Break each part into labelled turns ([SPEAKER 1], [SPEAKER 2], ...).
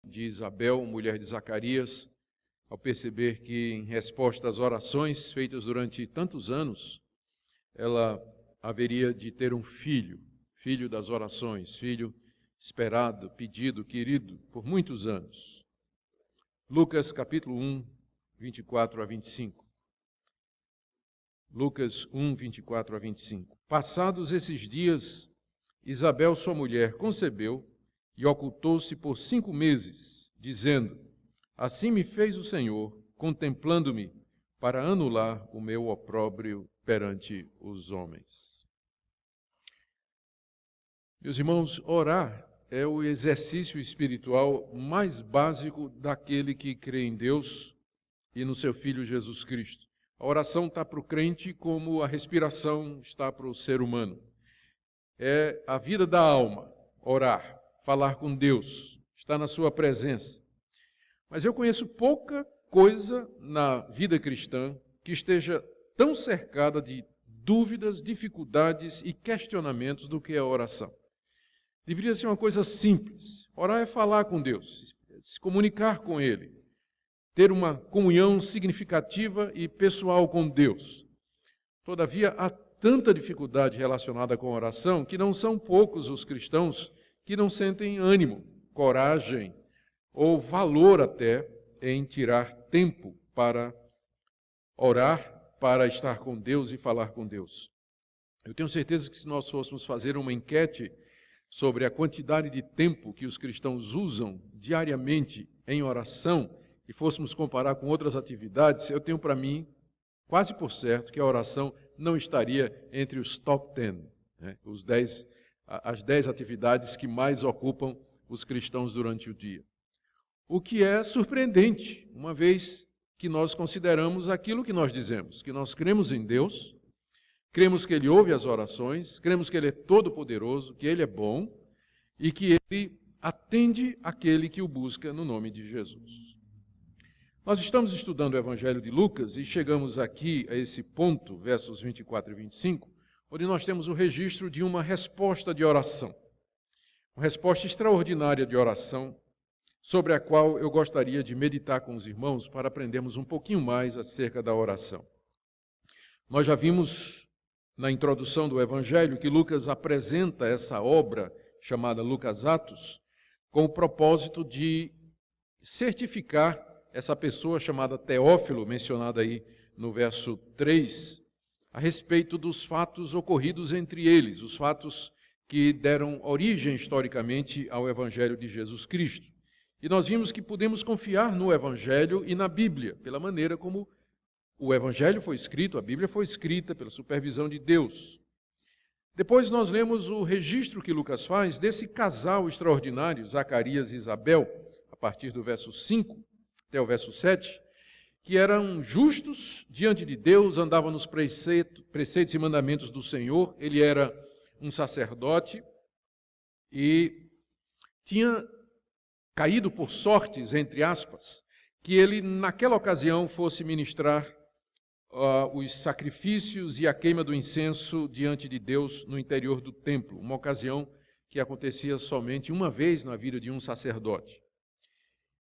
[SPEAKER 1] de Isabel, mulher de Zacarias, ao perceber que, em resposta às orações feitas durante tantos anos, ela haveria de ter um filho, filho das orações, filho esperado, pedido, querido por muitos anos. Lucas capítulo 1, 24 a 25. Lucas 1, 24 a 25. Passados esses dias, Isabel, sua mulher, concebeu e ocultou-se por 5 meses, dizendo: Assim me fez o Senhor, contemplando-me, para anular o meu opróbrio perante os homens. Meus irmãos, orar é o exercício espiritual mais básico daquele que crê em Deus e no seu Filho Jesus Cristo. A oração está para o crente como a respiração está para o ser humano. É a vida da alma, orar, falar com Deus, estar na sua presença. Mas eu conheço pouca coisa na vida cristã que esteja tão cercada de dúvidas, dificuldades e questionamentos do que a oração. Deveria ser uma coisa simples. Orar é falar com Deus, se comunicar com Ele, ter uma comunhão significativa e pessoal com Deus. Todavia, há tanta dificuldade relacionada com a oração que não são poucos os cristãos que não sentem ânimo, coragem ou valor até em tirar tempo para orar, para estar com Deus e falar com Deus. Eu tenho certeza que se nós fôssemos fazer uma enquete sobre a quantidade de tempo que os cristãos usam diariamente em oração e fôssemos comparar com outras atividades, eu tenho para mim, quase por certo, que a oração não estaria entre os top 10, né? As 10 atividades que mais ocupam os cristãos durante o dia. O que é surpreendente, uma vez que nós consideramos aquilo que nós dizemos, que nós cremos em Deus, cremos que Ele ouve as orações, cremos que Ele é todo-poderoso, que Ele é bom e que Ele atende aquele que o busca no nome de Jesus. Nós estamos estudando o Evangelho de Lucas e chegamos aqui a esse ponto, versos 24 e 25, onde nós temos o registro de uma resposta de oração. Uma resposta extraordinária de oração, sobre a qual eu gostaria de meditar com os irmãos para aprendermos um pouquinho mais acerca da oração. Nós já vimos na introdução do Evangelho que Lucas apresenta essa obra chamada Lucas Atos com o propósito de certificar essa pessoa chamada Teófilo, mencionada aí no verso 3, a respeito dos fatos ocorridos entre eles, os fatos que deram origem historicamente ao Evangelho de Jesus Cristo. E nós vimos que podemos confiar no Evangelho e na Bíblia, pela maneira como o Evangelho foi escrito, a Bíblia foi escrita pela supervisão de Deus. Depois nós lemos o registro que Lucas faz desse casal extraordinário, Zacarias e Isabel, a partir do verso 5 até o verso 7, que eram justos diante de Deus, andavam nos preceitos e mandamentos do Senhor. Ele era um sacerdote e tinha caído por sortes, entre aspas, que ele naquela ocasião fosse ministrar os sacrifícios e a queima do incenso diante de Deus no interior do templo, uma ocasião que acontecia somente uma vez na vida de um sacerdote.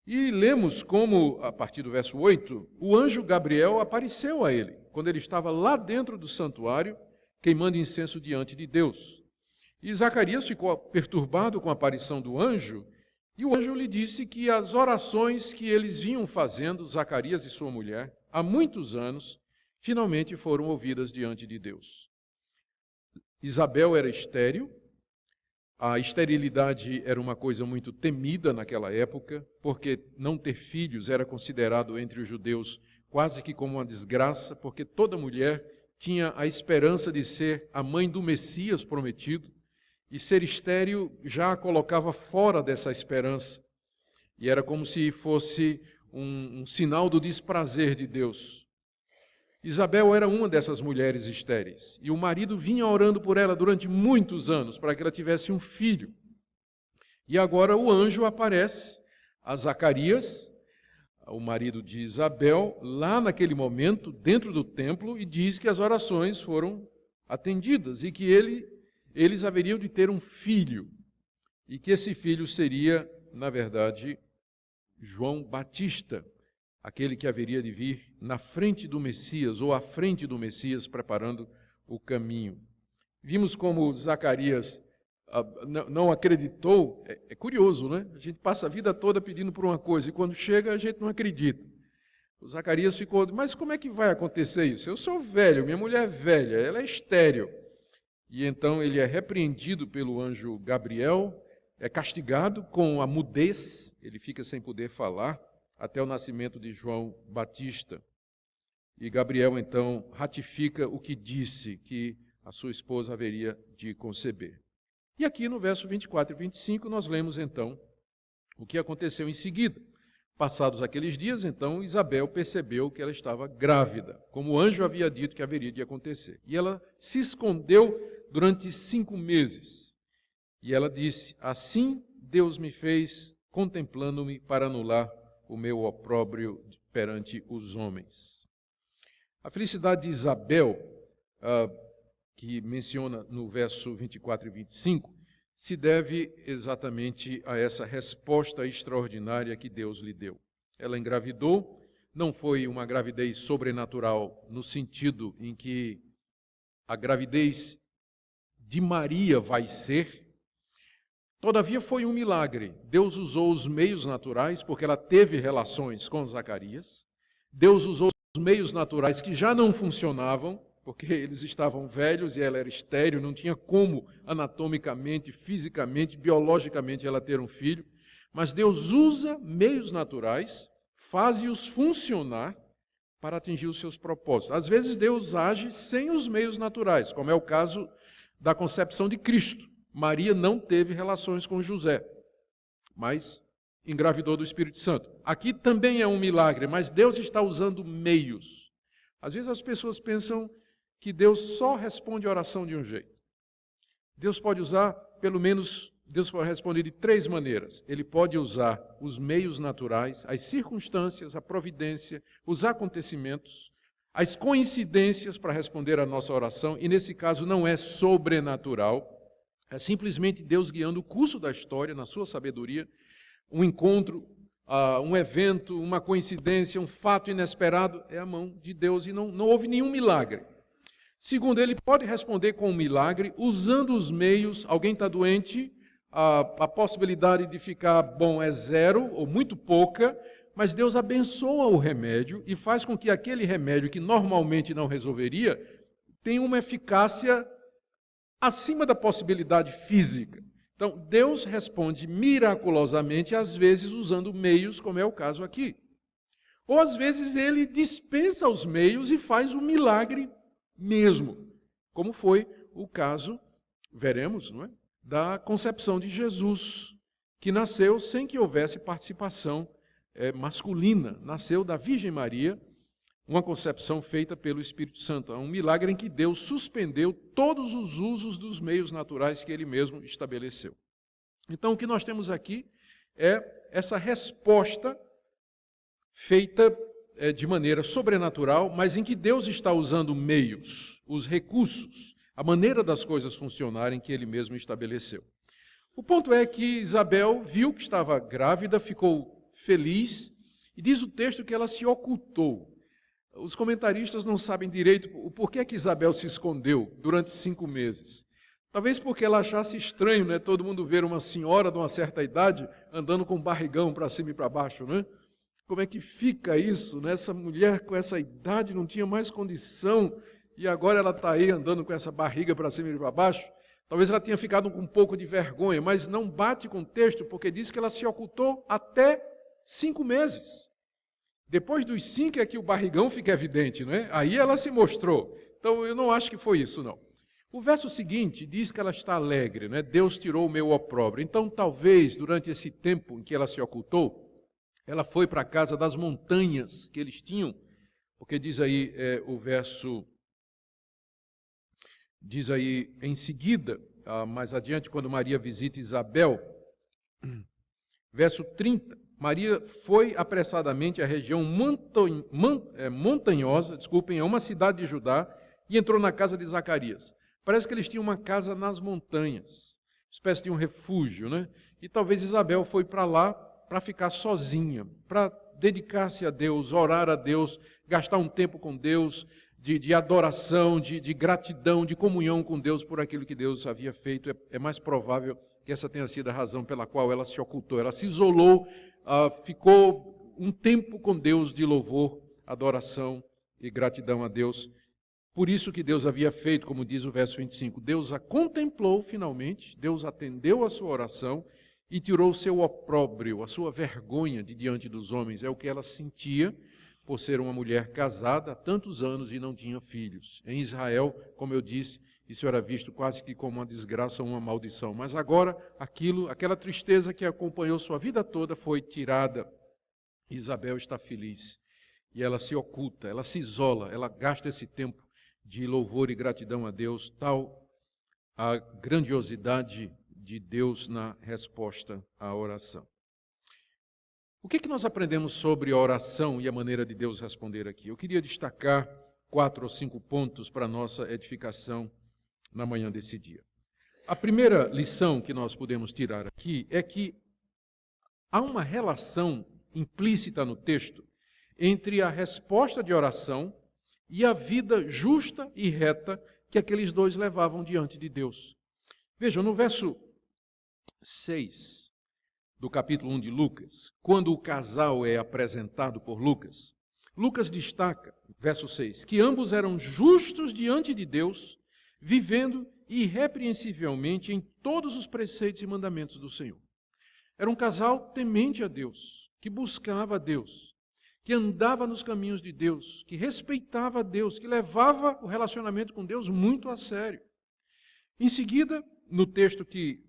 [SPEAKER 1] E lemos como, a partir do verso 8, o anjo Gabriel apareceu a ele, quando ele estava lá dentro do santuário, queimando incenso diante de Deus. E Zacarias ficou perturbado com a aparição do anjo, e o anjo lhe disse que as orações que eles vinham fazendo, Zacarias e sua mulher, há muitos anos, finalmente foram ouvidas diante de Deus. Isabel era estéril. A esterilidade era uma coisa muito temida naquela época, porque não ter filhos era considerado entre os judeus quase que como uma desgraça, porque toda mulher tinha a esperança de ser a mãe do Messias prometido, e ser estéril já a colocava fora dessa esperança. E era como se fosse um sinal do desprazer de Deus. Isabel era uma dessas mulheres estéreis, e o marido vinha orando por ela durante muitos anos, para que ela tivesse um filho. E agora o anjo aparece a Zacarias, o marido de Isabel, lá naquele momento, dentro do templo, e diz que as orações foram atendidas, e que eles haveriam de ter um filho, e que esse filho seria, na verdade, João Batista, aquele que haveria de vir na frente do Messias, ou à frente do Messias, preparando o caminho. Vimos como Zacarias não acreditou. É curioso, né? A gente passa a vida toda pedindo por uma coisa, e quando chega a gente não acredita. O Zacarias ficou, mas como é que vai acontecer isso? Eu sou velho, minha mulher é velha, ela é estéril. E então ele é repreendido pelo anjo Gabriel, é castigado com a mudez, ele fica sem poder falar, até o nascimento de João Batista. E Gabriel, então, ratifica o que disse, que a sua esposa haveria de conceber. E aqui no verso 24 e 25, nós lemos, então, o que aconteceu em seguida. Passados aqueles dias, então, Isabel percebeu que ela estava grávida, como o anjo havia dito que haveria de acontecer. E ela se escondeu durante 5 meses. E ela disse, assim Deus me fez, contemplando-me para anular o meu opróbrio perante os homens. A felicidade de Isabel, que menciona no verso 24 e 25, se deve exatamente a essa resposta extraordinária que Deus lhe deu. Ela engravidou, não foi uma gravidez sobrenatural no sentido em que a gravidez de Maria vai ser. Todavia foi um milagre. Deus usou os meios naturais, porque ela teve relações com Zacarias. Deus usou os meios naturais que já não funcionavam, porque eles estavam velhos e ela era estéril, não tinha como anatomicamente, fisicamente, biologicamente ela ter um filho. Mas Deus usa meios naturais, faz-os funcionar para atingir os seus propósitos. Às vezes Deus age sem os meios naturais, como é o caso da concepção de Cristo. Maria não teve relações com José, mas engravidou do Espírito Santo. Aqui também é um milagre, mas Deus está usando meios. Às vezes as pessoas pensam que Deus só responde a oração de um jeito. Deus pode usar, pelo menos, Deus pode responder de 3 maneiras. Ele pode usar os meios naturais, as circunstâncias, a providência, os acontecimentos, as coincidências para responder à nossa oração, e nesse caso não é sobrenatural, é simplesmente Deus guiando o curso da história, na sua sabedoria, um encontro, um evento, uma coincidência, um fato inesperado, é a mão de Deus e não houve nenhum milagre. Segundo, ele pode responder com um milagre usando os meios. Alguém está doente, a possibilidade de ficar bom é 0 ou muito pouca, mas Deus abençoa o remédio e faz com que aquele remédio que normalmente não resolveria tenha uma eficácia acima da possibilidade física. Então, Deus responde miraculosamente, às vezes usando meios, como é o caso aqui. Ou às vezes ele dispensa os meios e faz o milagre mesmo, como foi o caso, veremos, não é? Da concepção de Jesus, que nasceu sem que houvesse participação masculina, nasceu da Virgem Maria, uma concepção feita pelo Espírito Santo. É um milagre em que Deus suspendeu todos os usos dos meios naturais que ele mesmo estabeleceu. Então, o que nós temos aqui é essa resposta feita de maneira sobrenatural, mas em que Deus está usando meios, os recursos, a maneira das coisas funcionarem que ele mesmo estabeleceu. O ponto é que Isabel viu que estava grávida, ficou feliz, e diz o texto que ela se ocultou. Os comentaristas não sabem direito o porquê que Isabel se escondeu durante 5 meses. Talvez porque ela achasse estranho, né, todo mundo ver uma senhora de uma certa idade andando com um barrigão para cima e para baixo, né? Como é que fica isso, né? Essa mulher com essa idade não tinha mais condição e agora ela está aí andando com essa barriga para cima e para baixo. Talvez ela tenha ficado com um pouco de vergonha, mas não bate com o texto, porque diz que ela se ocultou até 5 meses. Depois dos 5 é que o barrigão fica evidente, não é? Aí ela se mostrou. Então eu não acho que foi isso, não. O verso seguinte diz que ela está alegre, né? Deus tirou o meu opróbrio. Então talvez durante esse tempo em que ela se ocultou, ela foi para a casa das montanhas que eles tinham, porque diz aí o verso, diz aí em seguida, mais adiante, quando Maria visita Isabel, verso 30, Maria foi apressadamente à região montanhosa, a uma cidade de Judá, e entrou na casa de Zacarias. Parece que eles tinham uma casa nas montanhas, espécie de um refúgio, né? E talvez Isabel foi para lá para ficar sozinha, para dedicar-se a Deus, orar a Deus, gastar um tempo com Deus, de adoração, de gratidão, de comunhão com Deus por aquilo que Deus havia feito. É mais provável que essa tenha sido a razão pela qual ela se ocultou. Ela se isolou, ficou um tempo com Deus de louvor, adoração e gratidão a Deus. Por isso que Deus havia feito, como diz o verso 25, Deus a contemplou finalmente, Deus atendeu a sua oração e tirou o seu opróbrio, a sua vergonha de diante dos homens. É o que ela sentia por ser uma mulher casada há tantos anos e não tinha filhos. Em Israel, como eu disse, isso era visto quase que como uma desgraça ou uma maldição. Mas agora, aquela tristeza que acompanhou sua vida toda foi tirada. Isabel está feliz e ela se oculta, ela se isola, ela gasta esse tempo de louvor e gratidão a Deus, tal a grandiosidade de Deus na resposta à oração. O que nós aprendemos sobre a oração e a maneira de Deus responder aqui? Eu queria destacar 4 ou 5 pontos para a nossa edificação na manhã desse dia. A primeira lição que nós podemos tirar aqui é que há uma relação implícita no texto entre a resposta de oração e a vida justa e reta que aqueles dois levavam diante de Deus. Vejam, no verso 6 do capítulo 1 de Lucas, quando o casal é apresentado por Lucas, Lucas destaca, verso 6, que ambos eram justos diante de Deus, vivendo irrepreensivelmente em todos os preceitos e mandamentos do Senhor. Era um casal temente a Deus, que buscava a Deus, que andava nos caminhos de Deus, que respeitava a Deus, que levava o relacionamento com Deus muito a sério. Em seguida, no texto que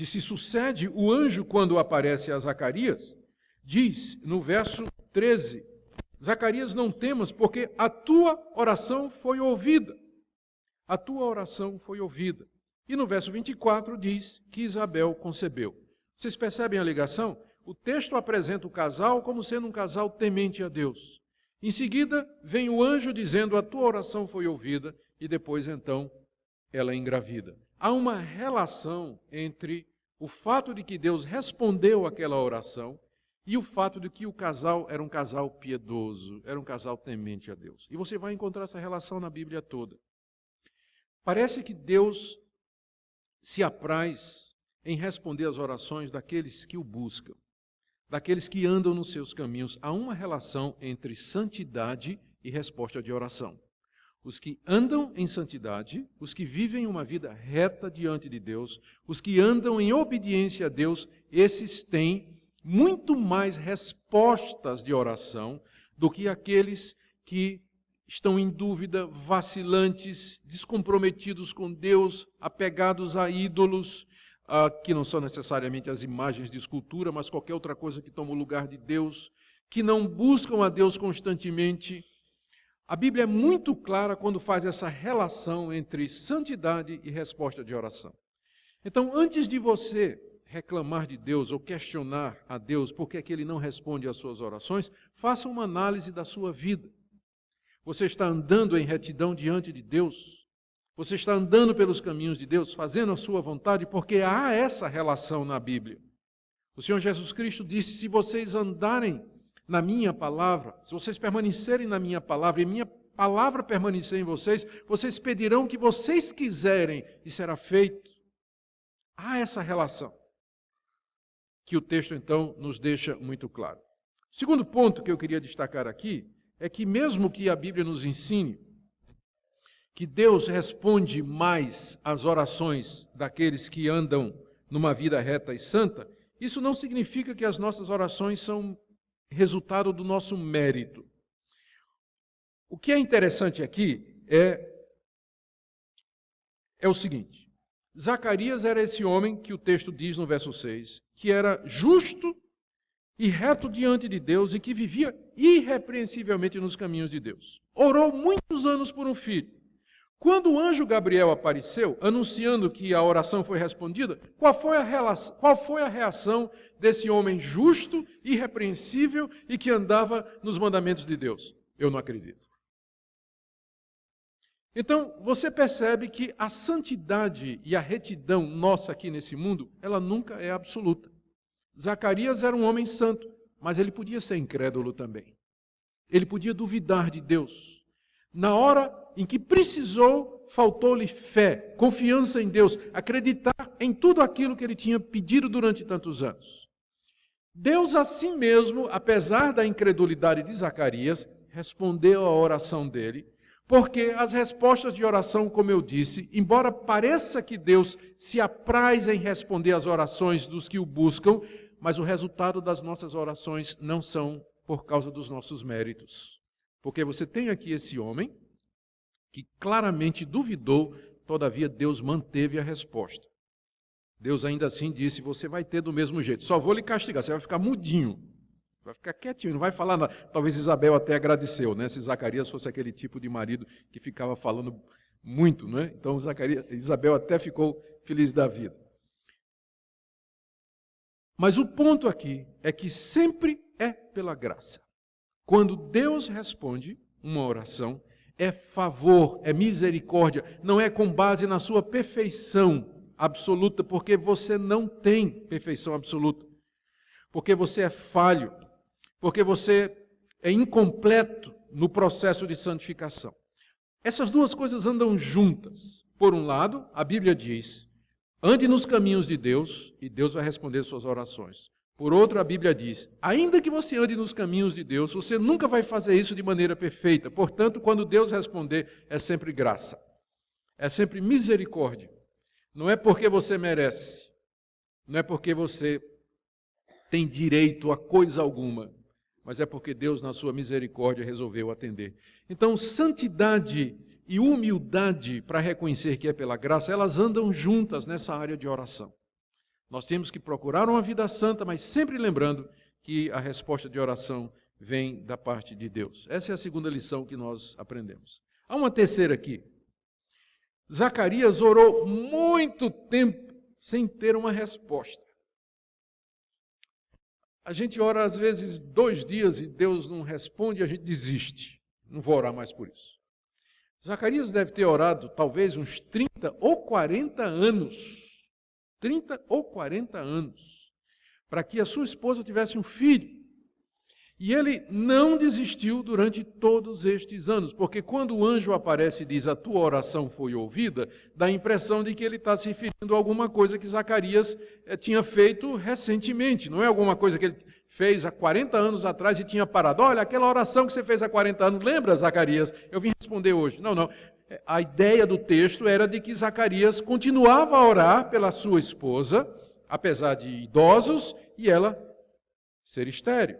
[SPEAKER 1] se sucede, o anjo, quando aparece a Zacarias, diz no verso 13, Zacarias, não temas, porque a tua oração foi ouvida. A tua oração foi ouvida. E no verso 24 diz que Isabel concebeu. Vocês percebem a ligação? O texto apresenta o casal como sendo um casal temente a Deus. Em seguida, vem o anjo dizendo, a tua oração foi ouvida, e depois, então, ela engravida. Há uma relação entre o fato de que Deus respondeu àquela oração e o fato de que o casal era um casal piedoso, era um casal temente a Deus. E você vai encontrar essa relação na Bíblia toda. Parece que Deus se apraz em responder às orações daqueles que o buscam, daqueles que andam nos seus caminhos. Há uma relação entre santidade e resposta de oração. Os que andam em santidade, os que vivem uma vida reta diante de Deus, os que andam em obediência a Deus, esses têm muito mais respostas de oração do que aqueles que estão em dúvida, vacilantes, descomprometidos com Deus, apegados a ídolos, que não são necessariamente as imagens de escultura, mas qualquer outra coisa que toma o lugar de Deus, que não buscam a Deus constantemente. A Bíblia é muito clara quando faz essa relação entre santidade e resposta de oração. Então, antes de você reclamar de Deus ou questionar a Deus porque é que Ele não responde às suas orações, faça uma análise da sua vida. Você está andando em retidão diante de Deus? Você está andando pelos caminhos de Deus, fazendo a sua vontade? Porque há essa relação na Bíblia. O Senhor Jesus Cristo disse, se vocês andarem na minha palavra, se vocês permanecerem na minha palavra e minha palavra permanecer em vocês, vocês pedirão o que vocês quiserem e será feito. Há essa relação que o texto, então, nos deixa muito claro. O segundo ponto que eu queria destacar aqui é que mesmo que a Bíblia nos ensine que Deus responde mais às orações daqueles que andam numa vida reta e santa, isso não significa que as nossas orações são resultado do nosso mérito. O que é interessante aqui é o seguinte, Zacarias era esse homem que o texto diz no verso 6, que era justo e reto diante de Deus e que vivia irrepreensivelmente nos caminhos de Deus. Orou muitos anos por um filho. Quando o anjo Gabriel apareceu, anunciando que a oração foi respondida, qual foi a reação desse homem justo, irrepreensível e que andava nos mandamentos de Deus? Eu não acredito. Então, você percebe que a santidade e a retidão nossa aqui nesse mundo, ela nunca é absoluta. Zacarias era um homem santo, mas ele podia ser incrédulo também. Ele podia duvidar de Deus. Na hora em que precisou, faltou-lhe fé, confiança em Deus, acreditar em tudo aquilo que ele tinha pedido durante tantos anos. Deus, assim mesmo, apesar da incredulidade de Zacarias, respondeu à oração dele, porque as respostas de oração, como eu disse, embora pareça que Deus se apraz em responder às orações dos que o buscam, mas o resultado das nossas orações não são por causa dos nossos méritos. Porque você tem aqui esse homem que claramente duvidou, todavia Deus manteve a resposta. Deus ainda assim disse, você vai ter do mesmo jeito, só vou lhe castigar, você vai ficar mudinho, vai ficar quietinho, não vai falar nada. Talvez Isabel até agradeceu, né? Se Zacarias fosse aquele tipo de marido que ficava falando muito, né? Então Isabel até ficou feliz da vida. Mas o ponto aqui é que sempre é pela graça. Quando Deus responde uma oração, é favor, é misericórdia, não é com base na sua perfeição absoluta, porque você não tem perfeição absoluta, porque você é falho, porque você é incompleto no processo de santificação. Essas duas coisas andam juntas. Por um lado, a Bíblia diz, ande nos caminhos de Deus e Deus vai responder suas orações. Por outro, a Bíblia diz, ainda que você ande nos caminhos de Deus, você nunca vai fazer isso de maneira perfeita. Portanto, quando Deus responder, é sempre graça. É sempre misericórdia. Não é porque você merece. Não é porque você tem direito a coisa alguma. Mas é porque Deus, na sua misericórdia, resolveu atender. Então, santidade e humildade para reconhecer que é pela graça, elas andam juntas nessa área de oração. Nós temos que procurar uma vida santa, mas sempre lembrando que a resposta de oração vem da parte de Deus. Essa é a segunda lição que nós aprendemos. Há uma terceira aqui. Zacarias orou muito tempo sem ter uma resposta. A gente ora às vezes 2 dias e Deus não responde e a gente desiste. Não vou orar mais por isso. Zacarias deve ter orado talvez uns 30 ou 40 anos. 30 ou 40 anos, para que a sua esposa tivesse um filho. E ele não desistiu durante todos estes anos, porque quando o anjo aparece e diz, a tua oração foi ouvida, dá a impressão de que ele está se referindo a alguma coisa que Zacarias tinha feito recentemente, não é alguma coisa que ele fez há 40 anos atrás e tinha parado. Olha, aquela oração que você fez há 40 anos, lembra, Zacarias? Eu vim responder hoje. Não. A ideia do texto era de que Zacarias continuava a orar pela sua esposa, apesar de idosos, e ela ser estéril.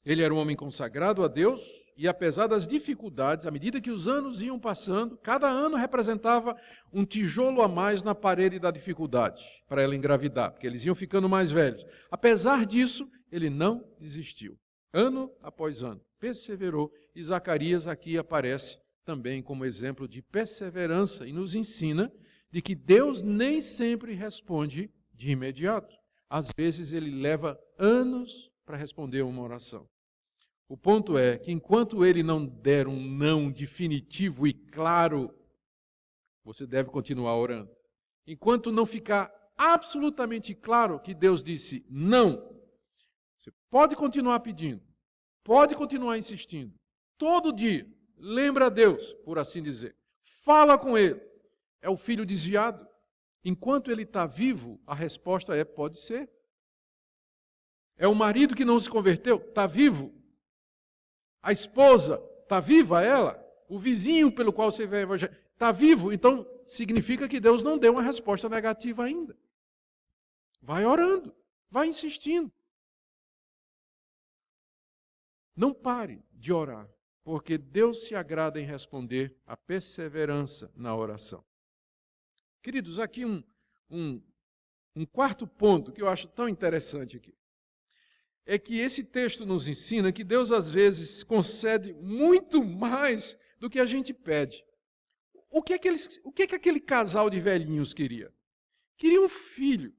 [SPEAKER 1] Ele era um homem consagrado a Deus, e apesar das dificuldades, à medida que os anos iam passando, cada ano representava um tijolo a mais na parede da dificuldade para ela engravidar, porque eles iam ficando mais velhos. Apesar disso, ele não desistiu. Ano após ano, perseverou, e Zacarias aqui aparece também como exemplo de perseverança e nos ensina de que Deus nem sempre responde de imediato. Às vezes ele leva anos para responder uma oração. O ponto é que enquanto ele não der um não definitivo e claro, você deve continuar orando. Enquanto não ficar absolutamente claro que Deus disse não, você pode continuar pedindo, pode continuar insistindo, todo dia. Lembra a Deus, por assim dizer. Fala com Ele. É o filho desviado. Enquanto ele está vivo, a resposta é, pode ser. É o marido que não se converteu, está vivo. A esposa, está viva ela. O vizinho pelo qual você vê o evangelho, está vivo. Então, significa que Deus não deu uma resposta negativa ainda. Vai orando, vai insistindo. Não pare de orar. Porque Deus se agrada em responder a perseverança na oração. Queridos, aqui um quarto ponto que eu acho tão interessante aqui. É que esse texto nos ensina que Deus às vezes concede muito mais do que a gente pede. O que aquele casal de velhinhos queria? Queria um filho,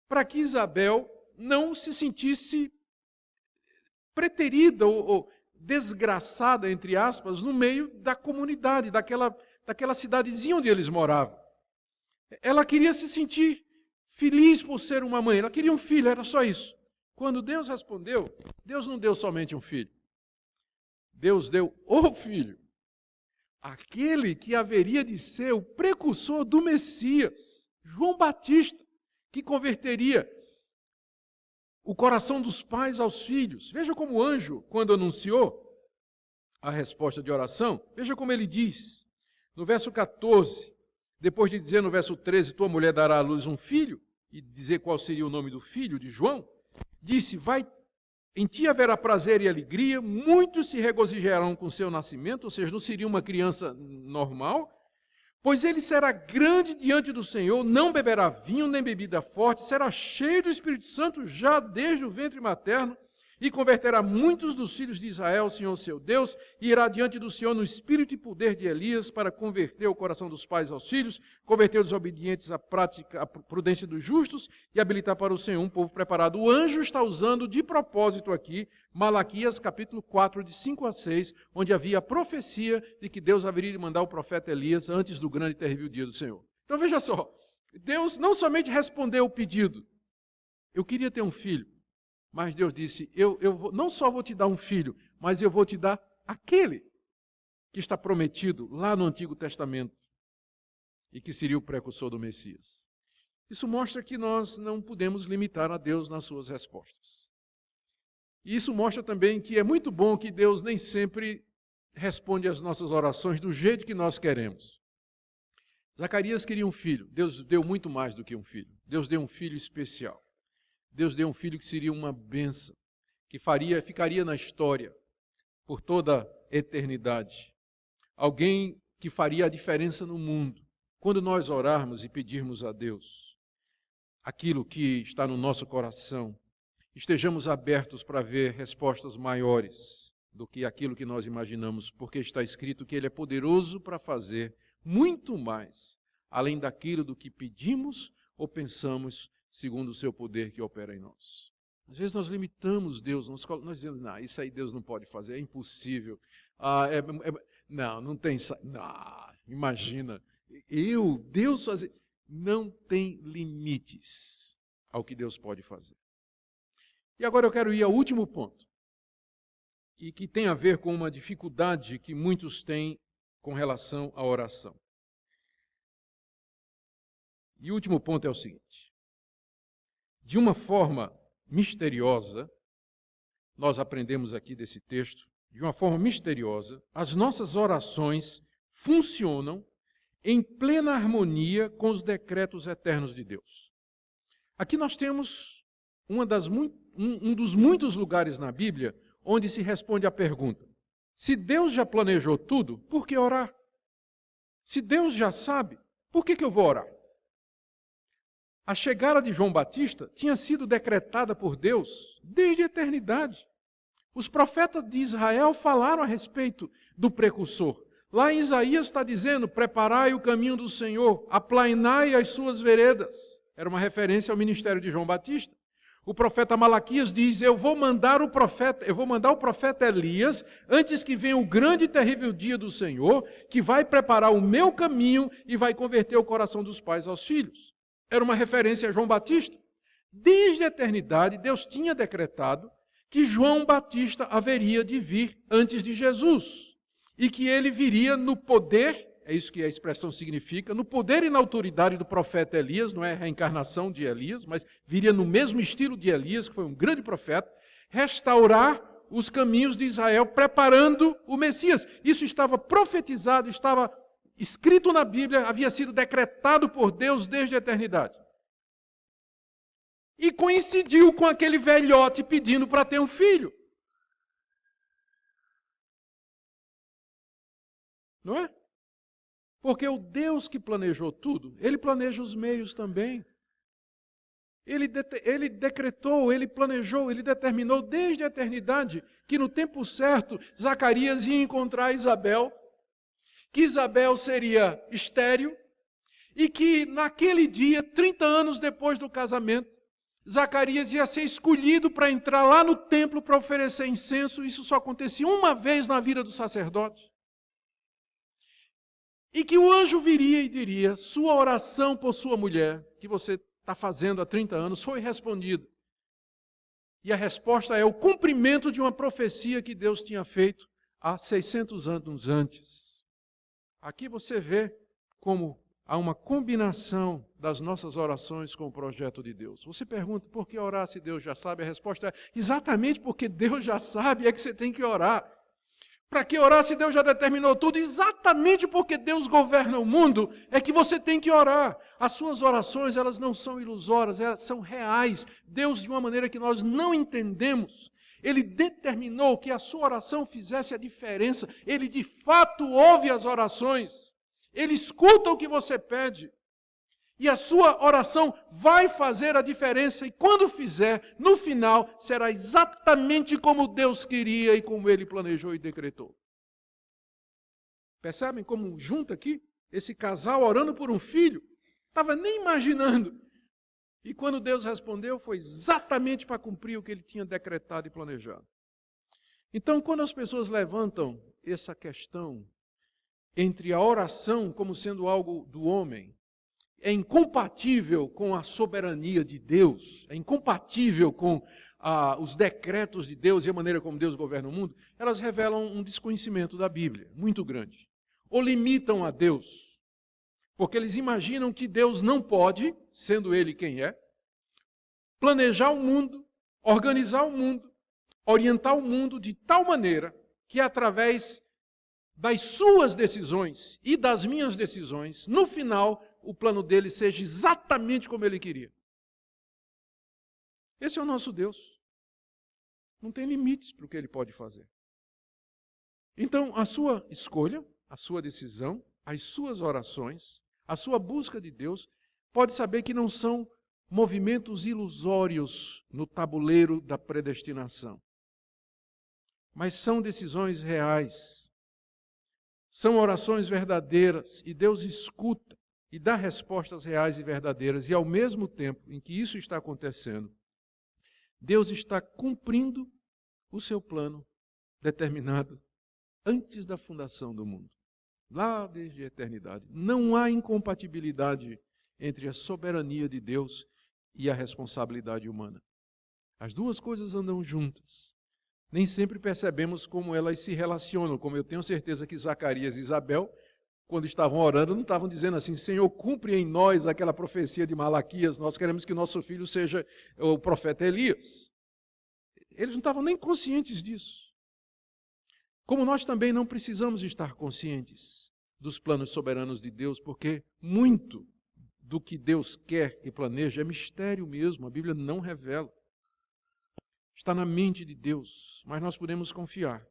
[SPEAKER 1] para que Isabel não se sentisse preterida ou desgraçada, entre aspas, no meio da comunidade, daquela cidadezinha onde eles moravam. Ela queria se sentir feliz por ser uma mãe, ela queria um filho, era só isso. Quando Deus respondeu, Deus não deu somente um filho. Deus deu o filho, aquele que haveria de ser o precursor do Messias, João Batista, que converteria o coração dos pais aos filhos. Veja como o anjo, quando anunciou a resposta de oração, veja como ele diz, no verso 14, depois de dizer no verso 13, tua mulher dará à luz um filho, e dizer qual seria o nome do filho de João, disse, em ti haverá prazer e alegria, muitos se regozijarão com seu nascimento, ou seja, não seria uma criança normal, pois ele será grande diante do Senhor, não beberá vinho nem bebida forte, será cheio do Espírito Santo já desde o ventre materno, e converterá muitos dos filhos de Israel, Senhor seu Deus, e irá diante do Senhor no espírito e poder de Elias, para converter o coração dos pais aos filhos, converter os obedientes à prática, à prudência dos justos, e habilitar para o Senhor um povo preparado. O anjo está usando de propósito aqui, Malaquias capítulo 4, de 5 a 6, onde havia a profecia de que Deus haveria de mandar o profeta Elias antes do grande e terrível dia do Senhor. Então veja só, Deus não somente respondeu o pedido, eu queria ter um filho, mas Deus disse, eu não só vou te dar um filho, mas eu vou te dar aquele que está prometido lá no Antigo Testamento e que seria o precursor do Messias. Isso mostra que nós não podemos limitar a Deus nas suas respostas. E isso mostra também que é muito bom que Deus nem sempre responde às nossas orações do jeito que nós queremos. Zacarias queria um filho, Deus deu muito mais do que um filho. Deus deu um filho especial. Deus deu um filho que seria uma bênção, que ficaria na história por toda a eternidade. Alguém que faria a diferença no mundo. Quando nós orarmos e pedirmos a Deus aquilo que está no nosso coração, estejamos abertos para ver respostas maiores do que aquilo que nós imaginamos, porque está escrito que Ele é poderoso para fazer muito mais, além daquilo do que pedimos ou pensamos, segundo o seu poder que opera em nós. Às vezes nós limitamos Deus, nós dizemos, não, isso aí Deus não pode fazer, é impossível. Não tem... Não, imagina, Deus fazer... Não tem limites ao que Deus pode fazer. E agora eu quero ir ao último ponto, e que tem a ver com uma dificuldade que muitos têm com relação à oração. E o último ponto é o seguinte. De uma forma misteriosa, nós aprendemos aqui desse texto, de uma forma misteriosa, as nossas orações funcionam em plena harmonia com os decretos eternos de Deus. Aqui nós temos um dos muitos lugares na Bíblia onde se responde à pergunta, se Deus já planejou tudo, por que orar? Se Deus já sabe, por que eu vou orar? A chegada de João Batista tinha sido decretada por Deus desde a eternidade. Os profetas de Israel falaram a respeito do precursor. Lá em Isaías está dizendo, preparai o caminho do Senhor, aplainai as suas veredas. Era uma referência ao ministério de João Batista. O profeta Malaquias diz, eu vou mandar o profeta Elias, antes que venha o grande e terrível dia do Senhor, que vai preparar o meu caminho e vai converter o coração dos pais aos filhos. Era uma referência a João Batista. Desde a eternidade, Deus tinha decretado que João Batista haveria de vir antes de Jesus. E que ele viria no poder, é isso que a expressão significa, no poder e na autoridade do profeta Elias, não é a reencarnação de Elias, mas viria no mesmo estilo de Elias, que foi um grande profeta, restaurar os caminhos de Israel, preparando o Messias. Isso estava profetizado, estava escrito na Bíblia, havia sido decretado por Deus desde a eternidade. E coincidiu com aquele velhote pedindo para ter um filho. Não é? Porque o Deus que planejou tudo, Ele planeja os meios também. Ele decretou, Ele planejou, Ele determinou desde a eternidade que no tempo certo Zacarias ia encontrar Isabel, que Isabel seria estéril e que naquele dia, 30 anos depois do casamento, Zacarias ia ser escolhido para entrar lá no templo para oferecer incenso. Isso só acontecia uma vez na vida do sacerdote. E que o anjo viria e diria: sua oração por sua mulher, que você está fazendo há 30 anos, foi respondida. E a resposta é o cumprimento de uma profecia que Deus tinha feito há 600 anos antes. Aqui você vê como há uma combinação das nossas orações com o projeto de Deus. Você pergunta, por que orar se Deus já sabe? A resposta é, exatamente porque Deus já sabe, é que você tem que orar. Para que orar se Deus já determinou tudo? Exatamente porque Deus governa o mundo, é que você tem que orar. As suas orações, elas não são ilusórias, elas são reais. Deus, de uma maneira que nós não entendemos, Ele determinou que a sua oração fizesse a diferença. Ele, de fato, ouve as orações. Ele escuta o que você pede. E a sua oração vai fazer a diferença. E quando fizer, no final, será exatamente como Deus queria e como Ele planejou e decretou. Percebem como junta aqui? Esse casal orando por um filho. Estava nem imaginando. E quando Deus respondeu, foi exatamente para cumprir o que Ele tinha decretado e planejado. Então, quando as pessoas levantam essa questão entre a oração como sendo algo do homem, é incompatível com a soberania de Deus, é incompatível com os decretos de Deus e a maneira como Deus governa o mundo, elas revelam um desconhecimento da Bíblia, muito grande. Ou limitam a Deus, porque eles imaginam que Deus não pode, sendo Ele quem é, planejar o mundo, organizar o mundo, orientar o mundo de tal maneira que através das suas decisões e das minhas decisões, no final, o plano dele seja exatamente como ele queria. Esse é o nosso Deus. Não tem limites para o que ele pode fazer. Então, a sua escolha, a sua decisão, as suas orações, a sua busca de Deus, pode saber que não são movimentos ilusórios no tabuleiro da predestinação, mas são decisões reais. São orações verdadeiras e Deus escuta e dá respostas reais e verdadeiras. E ao mesmo tempo em que isso está acontecendo, Deus está cumprindo o seu plano determinado antes da fundação do mundo, lá desde a eternidade. Não há incompatibilidade entre a soberania de Deus e a responsabilidade humana. As duas coisas andam juntas. Nem sempre percebemos como elas se relacionam, como eu tenho certeza que Zacarias e Isabel, quando estavam orando, não estavam dizendo assim: Senhor, cumpre em nós aquela profecia de Malaquias, nós queremos que nosso filho seja o profeta Elias. Eles não estavam nem conscientes disso. Como nós também não precisamos estar conscientes dos planos soberanos de Deus, porque muito do que Deus quer e planeja é mistério mesmo, a Bíblia não revela. Está na mente de Deus, mas nós podemos confiar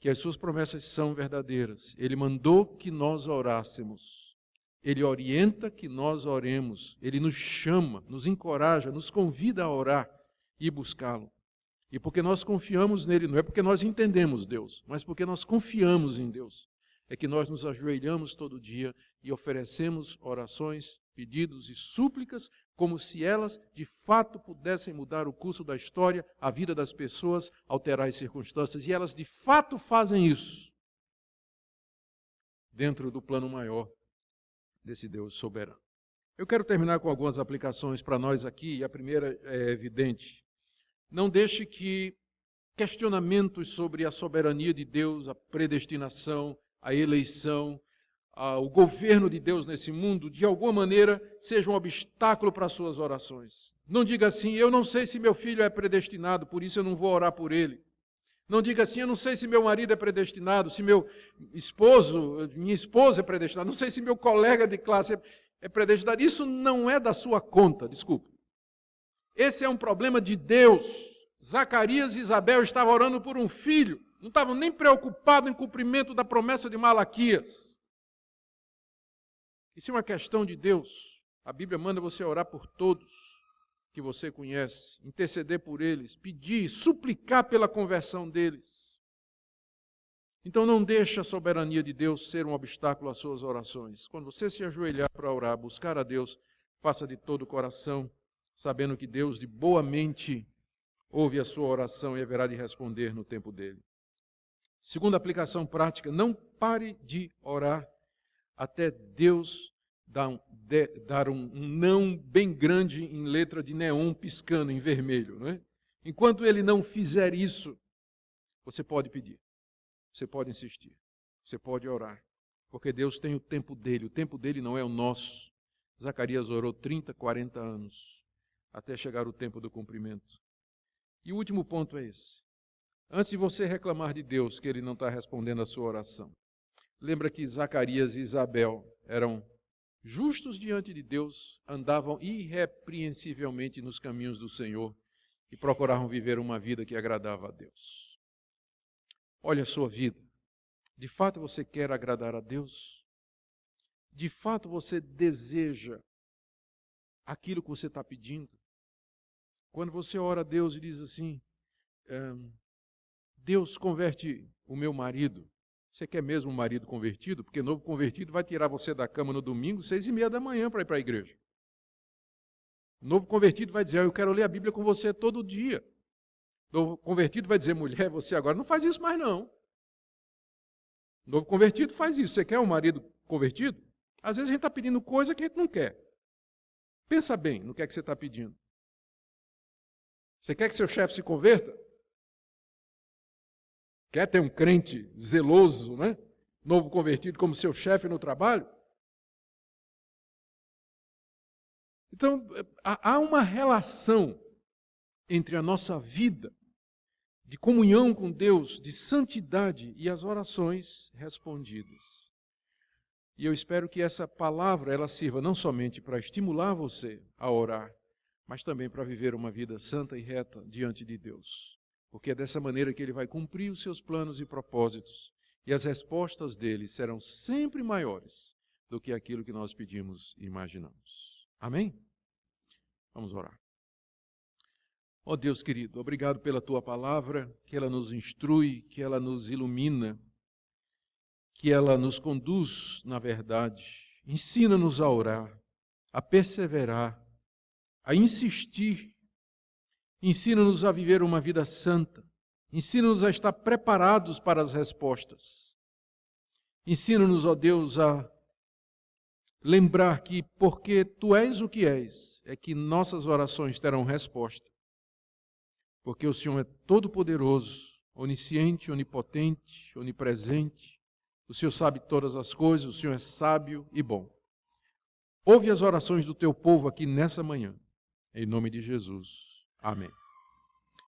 [SPEAKER 1] que as suas promessas são verdadeiras. Ele mandou que nós orássemos. Ele orienta que nós oremos. Ele nos chama, nos encoraja, nos convida a orar e buscá-lo. E porque nós confiamos nele, não é porque nós entendemos Deus, mas porque nós confiamos em Deus, é que nós nos ajoelhamos todo dia e oferecemos orações, pedidos e súplicas, como se elas de fato pudessem mudar o curso da história, a vida das pessoas, alterar as circunstâncias. E elas de fato fazem isso dentro do plano maior desse Deus soberano. Eu quero terminar com algumas aplicações para nós aqui, e a primeira é evidente. Não deixe que questionamentos sobre a soberania de Deus, a predestinação, a eleição, o governo de Deus nesse mundo, de alguma maneira, seja um obstáculo para as suas orações. Não diga assim: eu não sei se meu filho é predestinado, por isso eu não vou orar por ele. Não diga assim: eu não sei se meu marido é predestinado, se meu esposo, minha esposa é predestinada, não sei se meu colega de classe é predestinado. Isso não é da sua conta, desculpe. Esse é um problema de Deus. Zacarias e Isabel estavam orando por um filho, não estavam nem preocupados em cumprimento da promessa de Malaquias. Isso é uma questão de Deus. A Bíblia manda você orar por todos que você conhece, interceder por eles, pedir, suplicar pela conversão deles. Então não deixe a soberania de Deus ser um obstáculo às suas orações. Quando você se ajoelhar para orar, buscar a Deus, faça de todo o coração, sabendo que Deus de boa mente ouve a sua oração e haverá de responder no tempo dele. Segunda aplicação prática, não pare de orar até Deus dar um não bem grande em letra de neon piscando em vermelho. Não é? Enquanto ele não fizer isso, você pode pedir, você pode insistir, você pode orar, porque Deus tem o tempo dele não é o nosso. Zacarias orou 30, 40 anos, até chegar o tempo do cumprimento. E o último ponto é esse. Antes de você reclamar de Deus que ele não está respondendo a sua oração, lembra que Zacarias e Isabel eram justos diante de Deus, andavam irrepreensivelmente nos caminhos do Senhor e procuravam viver uma vida que agradava a Deus. Olha a sua vida. De fato você quer agradar a Deus? De fato você deseja aquilo que você está pedindo? Quando você ora a Deus e diz assim, Deus converte o meu marido. Você quer mesmo um marido convertido? Porque novo convertido vai tirar você da cama no domingo, 6:30 da manhã para ir para a igreja. Novo convertido vai dizer, eu quero ler a Bíblia com você todo dia. Novo convertido vai dizer, mulher, você agora não faz isso mais não. Novo convertido faz isso. Você quer um marido convertido? Às vezes a gente está pedindo coisa que a gente não quer. Pensa bem no que é que você está pedindo. Você quer que seu chefe se converta? Quer ter um crente zeloso, né? Novo convertido como seu chefe no trabalho? Então, há uma relação entre a nossa vida de comunhão com Deus, de santidade e as orações respondidas. E eu espero que essa palavra ela sirva não somente para estimular você a orar, mas também para viver uma vida santa e reta diante de Deus. Porque é dessa maneira que Ele vai cumprir os seus planos e propósitos, e as respostas dele serão sempre maiores do que aquilo que nós pedimos e imaginamos. Amém? Vamos orar. Ó Deus querido, obrigado pela Tua palavra, que ela nos instrui, que ela nos ilumina, que ela nos conduz na verdade. Ensina-nos a orar, a perseverar, a insistir. Ensina-nos a viver uma vida santa. Ensina-nos a estar preparados para as respostas. Ensina-nos, ó Deus, a lembrar que porque Tu és o que és, é que nossas orações terão resposta. Porque o Senhor é todo-poderoso, onisciente, onipotente, onipresente. O Senhor sabe todas as coisas, o Senhor é sábio e bom. Ouve as orações do Teu povo aqui nessa manhã. Em nome de Jesus. Amém.